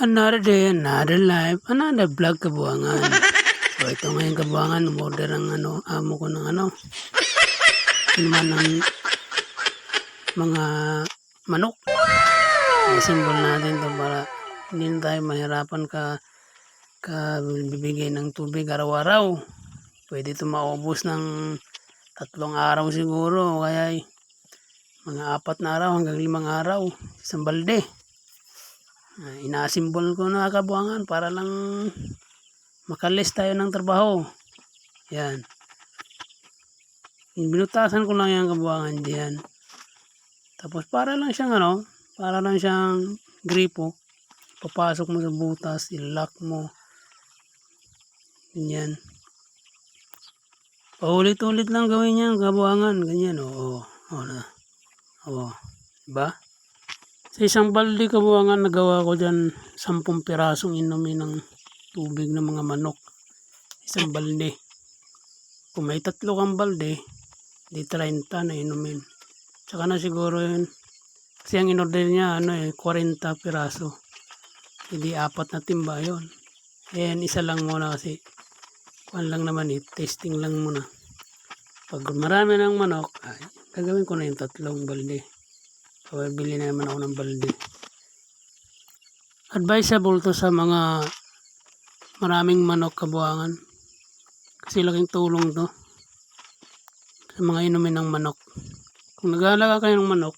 Another day, another life, another vlog kabuangan. So ito ngayon kabuangan, umorder ang amo ko ng naman ng mga manok. I-symbol natin to para hindi na tayo mahirapan bibigay ng tubig araw-araw. Pwede ito maubos ng 3 araw siguro, kaya mga 4 na araw hanggang 5 araw, isang balde. Ina-symbol ko na kabuangan para lang makalis tayo ng trabaho. Yan. Binutasan ko lang yan kabuangan diyan. Tapos para lang siyang gripo. Papasok mo sa butas, i-lock mo. Ganyan. Paulit-ulit lang gawin yan kabuangan. Ganyan. Oo. Diba? Sa isang balde kabuangan, nagawa ko dyan 10 pirasong inumin ng tubig ng mga manok. Isang balde. Kung may 3 kang balde, di 30 na inumin. Tsaka na siguro yun. Kasi ang inorder niya 40 piraso. Hindi 4 na timba yun. Ayan, isa lang muna kasi kuan lang naman testing lang muna. Pag marami ng manok, gagawin ko na yung 3 balde. So, bili na naman ako ng balde. Advisable to sa mga maraming manok kabuangan. Kasi laking tulong to sa mga inumin ng manok. Kung nag-aalaga kayo ng manok,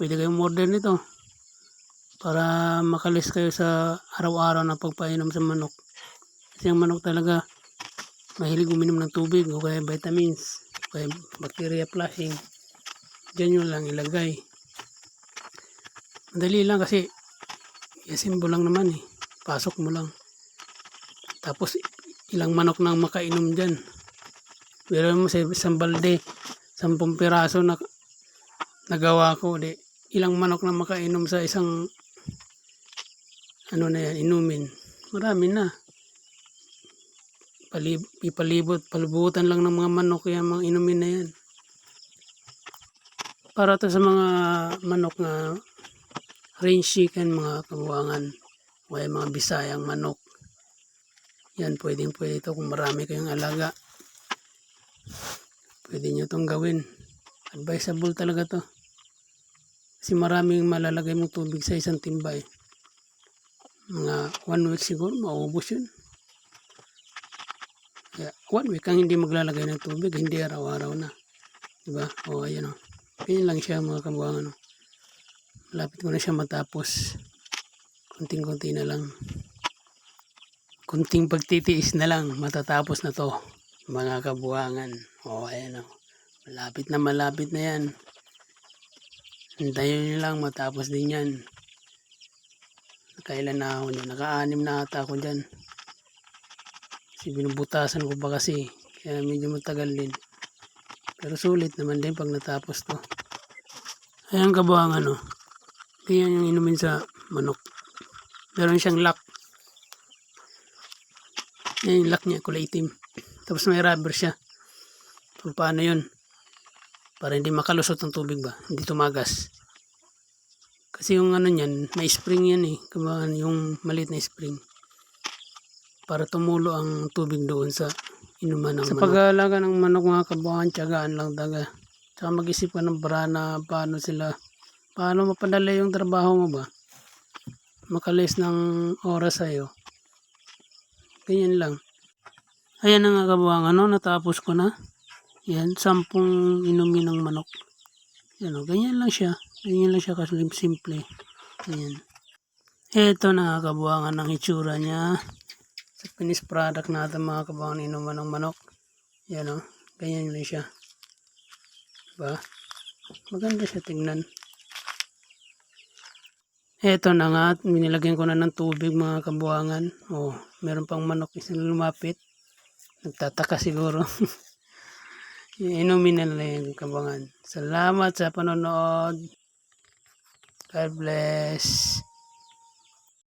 pwede kayong order nito para makalis kayo sa araw-araw na pagpainom sa manok. Kasi ang manok talaga mahilig uminom ng tubig o kaya vitamins, o kaya bacteria flushing. Diyan yun lang ilagay. Madali lang kasi i-assemble lang naman pasok mo lang. Tapos ilang manok nang makainom dyan. Pero mo sa isang balde 10 piraso na nagawa ko, ilang manok na makainom sa isang inumin. Marami na. Palibutan lang ng mga manok yung mga inumin na yan. Para to sa mga manok na range chicken, mga kabuangan, o mga Bisayang manok. Yan, pwede ito kung marami kayong alaga. Pwede nyo itong gawin. Advisable talaga to. Kasi maraming malalagay mong tubig sa isang timba Mga 1 week siguro, maubos yun. Kaya 1 week kang hindi maglalagay ng tubig, hindi araw-araw na. Diba? O, ayan o. Ganyan lang siya mga kabuangan. Malapit ko na siya matapos. Kunting-kunti na lang. Kunting pagtitiis na lang, matatapos na to mga kabuangan. O, ayan o. Malapit na yan. Hintayin nyo lang, matapos din yan. Kailan na ako dyan? Naka-6 na ata ako dyan. Kasi binubutasan ko pa kasi. Kaya medyo matagal din. Pero sulit naman din pag natapos to. Ayan kabuangan o. Ganyan yung inumin sa manok. Meron siyang lock. Yan yung lock niya, kulay itim. Tapos may rubber siya. Kung paano yun? Para hindi makalusot ang tubig ba? Hindi tumagas. Kasi yung niyan, may spring yan kabuangan, yung maliit na spring. Para tumulo ang tubig doon sa inuman ng manok. Sa pag-aalaga ng manok mga kabuangan, tiyagaan lang taga. Tsaka mag-isip ka ng paraan paano mapadala yung trabaho mo ba? Makalis ng oras sa'yo. Ganyan lang. Ayan na nga kabuangan, natapos ko na. Yan, 10 inumin ng manok. Yan ganyan lang siya. Ganyan lang siya simple. Ganyan. Ito na nga kabuangan ang itsura niya. Sa finished product natin mga kabuangan, inuman ng manok. Yan ganyan lang siya. Diba? Maganda siya tingnan. Ito na nga, minilagyan ko na ng tubig mga kabuangan. Meron pang manok isang lumapit. Nagtataka siguro. Inumin na lang kabuangan. Salamat sa panonood. God bless.